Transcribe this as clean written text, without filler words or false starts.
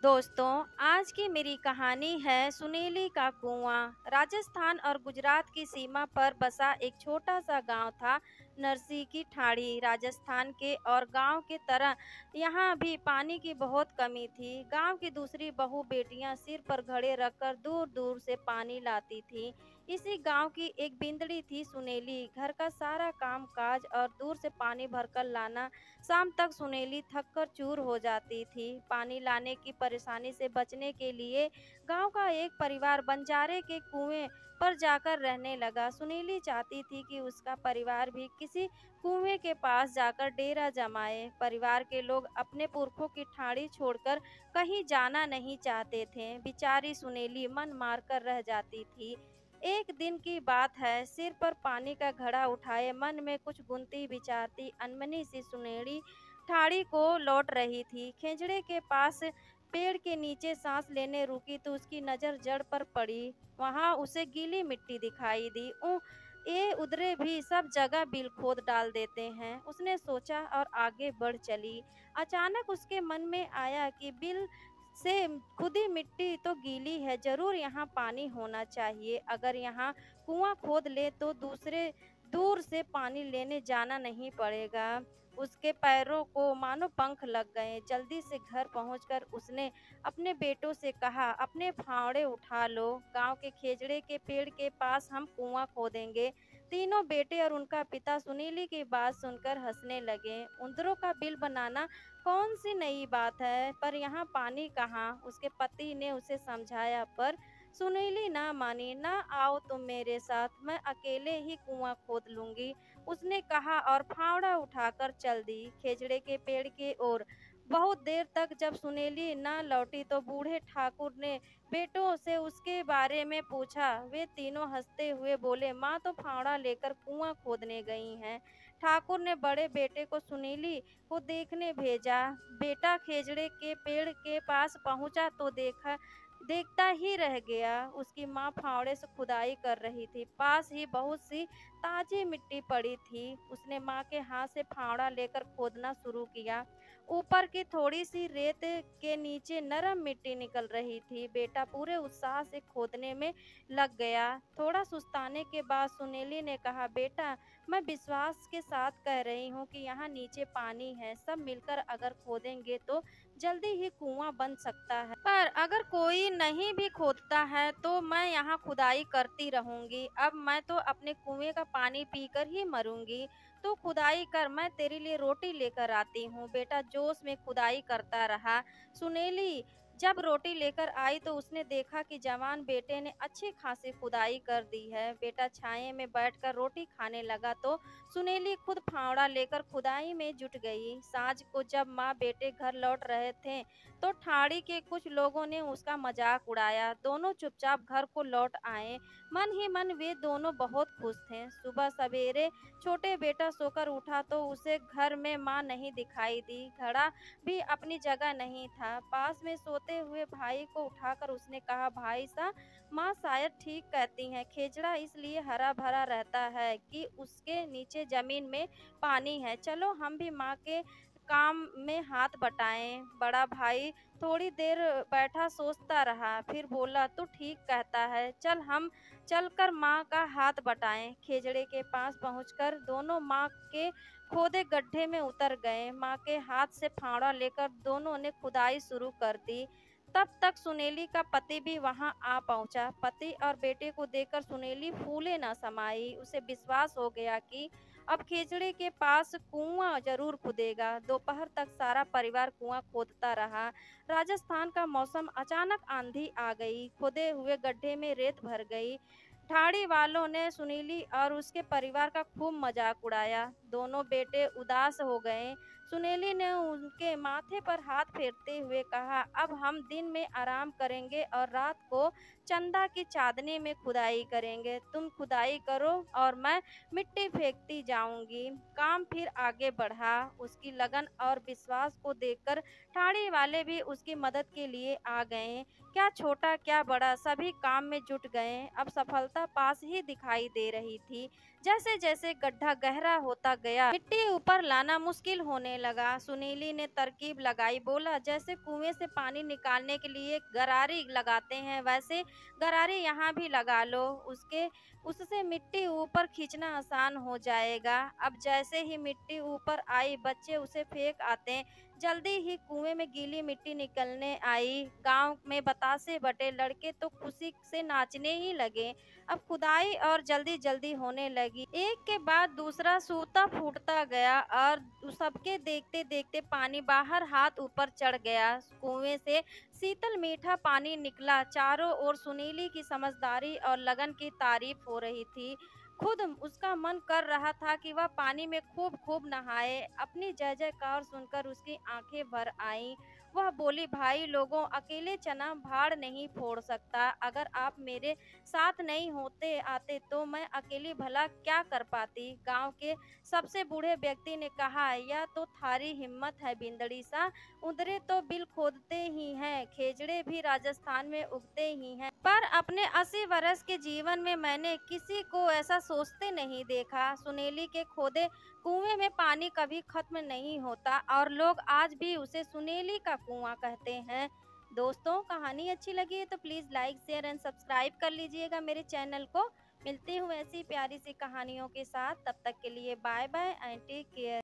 दोस्तों, आज की मेरी कहानी है सुनेली का कुआं। राजस्थान और गुजरात की सीमा पर बसा एक छोटा सा गांव था। नरसी की ठाड़ी राजस्थान के और गांव के तरह यहाँ भी पानी की बहुत कमी थी। गांव की दूसरी बहू बेटियां सिर पर घड़े रखकर दूर दूर से पानी लाती थी। इसी गांव की एक बिंदड़ी थी सुनेली। घर का सारा काम काज और दूर से पानी भरकर लाना। शाम तक सुनेली थक कर चूर हो जाती थी। पानी लाने की परेशानी से बचने के लिए गांव का एक परिवार बंजारे के कुएं पर जाकर रहने लगा। सुनीली चाहती थी कि उसका परिवार भी किसी कुएं के पास जाकर डेरा जमाए। परिवार के लोग अपने पुरखों की ठाड़ी छोड़कर कहीं जाना नहीं चाहते थे। बेचारी सुनेली मन मार कर रह जाती थी। एक दिन की बात है, सिर पर पानी का घड़ा उठाए मन में कुछ गुनती विचारती अनमनी सी सुनेली ठाड़ी को लौट रही थी। खेजड़े के पास पेड़ के नीचे सांस लेने रुकी तो उसकी नजर जड़ पर पड़ी। वहां उसे गीली मिट्टी दिखाई दी। ये उधरे भी सब जगह बिल खोद डाल देते हैं, उसने सोचा और आगे बढ़ चली। अचानक उसके मन में आया कि बिल से खुदी मिट्टी तो गीली है, जरूर यहाँ पानी होना चाहिए। अगर यहाँ कुआं खोद ले तो दूसरे दूर से पानी लेने जाना नहीं पड़ेगा। उसके पैरों को मानो पंख लग गए। जल्दी से घर पहुंचकर उसने अपने बेटों से कहा, अपने फावड़े उठा लो, गांव के खेजड़े के पेड़ के पास हम कुआं खोदेंगे। तीनों बेटे और उनका पिता सुनीली की बात सुनकर हंसने लगे। उंदरों का बिल बनाना कौन सी नई बात है, पर यहाँ पानी कहाँ? उसके पति ने उसे समझाया, पर सुनीली ना मानी। ना आओ तुम मेरे साथ, मैं अकेले ही कुआं खोद लूंगी, उसने कहा और फावड़ा उठाकर चल दी खेजड़े के पेड़ की ओर। बहुत देर तक जब सुनेली न लौटी तो बूढ़े ठाकुर ने बेटों से उसके बारे में पूछा। वे तीनों हंसते हुए बोले, माँ तो फावड़ा लेकर कुआं खोदने गई हैं। ठाकुर ने बड़े बेटे को सुनीली को देखने भेजा। बेटा खेजड़े के पेड़ के पास पहुंचा तो देखता ही रह गया। उसकी माँ फावड़े से खुदाई कर रही थी। पास ही बहुत सी ताजी मिट्टी पड़ी थी। उसने माँ के हाथ से फावड़ा लेकर खोदना शुरू किया। ऊपर की थोड़ी सी रेत के नीचे नरम मिट्टी निकल रही थी। बेटा पूरे उत्साह से खोदने में लग गया। थोड़ा सुस्ताने के बाद सुनेली ने कहा, बेटा मैं विश्वास के साथ कह रही हूँ कि यहाँ नीचे पानी है। सब मिलकर अगर खोदेंगे तो जल्दी ही कुआं बन सकता है, पर अगर कोई नहीं भी खोदता है तो मैं यहाँ खुदाई करती रहूंगी। अब मैं तो अपने कुएं का पानी पीकर ही मरूंगी। तू खुदाई कर, मैं तेरे लिए रोटी लेकर आती हूँ। बेटा जोश में खुदाई करता रहा। सुनेली जब रोटी लेकर आई तो उसने देखा कि जवान बेटे ने अच्छी खासी खुदाई कर दी है। बेटा छाये में बैठकर रोटी खाने लगा तो सुनेली खुद फावड़ा लेकर खुदाई में जुट गई। साँझ को जब माँ बेटे घर लौट रहे थे तो ठाड़ी के कुछ लोगों ने उसका मजाक उड़ाया। दोनों चुपचाप घर को लौट आए। मन ही मन वे दोनों बहुत खुश थे। सुबह सवेरे छोटे बेटा सोकर उठा तो उसे घर में माँ नहीं दिखाई दी। घड़ा भी अपनी जगह नहीं था। पास में सोते हुए भाई को उठाकर उसने कहा, भाई सा, माँ शायद ठीक कहती हैं, खेजड़ा इसलिए हरा भरा रहता है कि उसके नीचे जमीन में पानी है। चलो हम भी माँ के काम में हाथ बटाएं। बड़ा भाई थोड़ी देर बैठा सोचता रहा, फिर बोला, तू ठीक कहता है, चल हम चलकर माँ का हाथ बटाएं। खेजड़े के पास पहुंचकर दोनों माँ के खोदे गड्ढे में उतर गए। माँ के हाथ से फावड़ा लेकर दोनों ने खुदाई शुरू कर दी। तब तक सुनेली का पति भी वहां आ पहुंचा। पति और बेटे को देखकर सुनेली फूले न समाई। उसे विश्वास हो गया कि अब खेजड़े के पास कुआं जरूर खुदेगा। दोपहर तक सारा परिवार कुआं खोदता रहा। राजस्थान का मौसम, अचानक आंधी आ गई। खुदे हुए गड्ढे में रेत भर गई। ठाड़ी वालों ने सुनीली और उसके परिवार का खूब मजाक उड़ाया। दोनों बेटे उदास हो गए। सुनेली ने उनके माथे पर हाथ फेरते हुए कहा, अब हम दिन में आराम करेंगे और रात को चंदा की चांदनी में खुदाई करेंगे। तुम खुदाई करो और मैं मिट्टी फेंकती जाऊंगी। काम फिर आगे बढ़ा। उसकी लगन और विश्वास को देखकर ठाड़ी वाले भी उसकी मदद के लिए आ गए। क्या छोटा क्या बड़ा, सभी काम में जुट गए। अब सफलता पास ही दिखाई दे रही थी। जैसे जैसे गड्ढा गहरा होता गया, मिट्टी ऊपर लाना मुश्किल होने करने लगा। सुनीली ने तरकीब लगाई, बोला जैसे कुएं से पानी निकालने के लिए गरारी लगाते हैं वैसे गरारी यहाँ भी लगा लो। उससे मिट्टी ऊपर खींचना आसान हो जाएगा। अब जैसे ही मिट्टी ऊपर आई बच्चे उसे फेंक आते। जल्दी ही कुएं में गीली मिट्टी निकलने आई। गांव में बतासे बटे, लड़के तो खुशी से नाचने ही लगे। अब खुदाई और जल्दी जल्दी होने लगी। एक के बाद दूसरा सूता फूटता गया और सबके देखते देखते पानी बाहर हाथ ऊपर चढ़ गया। कुएं से शीतल मीठा पानी निकला। चारों ओर सुनीली की समझदारी और लगन की तारीफ हो रही थी। खुद उसका मन कर रहा था कि वह पानी में खूब खूब नहाए। अपनी जय जयकार सुनकर उसकी आंखें भर आईं। वह बोली, भाई लोगों, अकेले चना भाड़ नहीं फोड़ सकता। अगर आप मेरे साथ नहीं होते आते तो मैं अकेली भला क्या कर पाती। गांव के सबसे बूढ़े व्यक्ति ने कहा, यह तो थारी हिम्मत है बिंदड़ी सा। उधरे तो बिल खोदते ही हैं, खेजड़े भी राजस्थान में उगते ही हैं, पर अपने 80 वर्ष के जीवन में मैंने किसी को ऐसा सोचते नहीं देखा। सुनेली के खोदे कुएं में पानी कभी खत्म नहीं होता और लोग आज भी उसे सुनेली का कुआं कहते हैं। दोस्तों, कहानी अच्छी लगी है तो please like share and subscribe कर लीजिएगा मेरे चैनल को। मिलती हूँ ऐसी प्यारी सी कहानियों के साथ। तब तक के लिए bye bye and take care.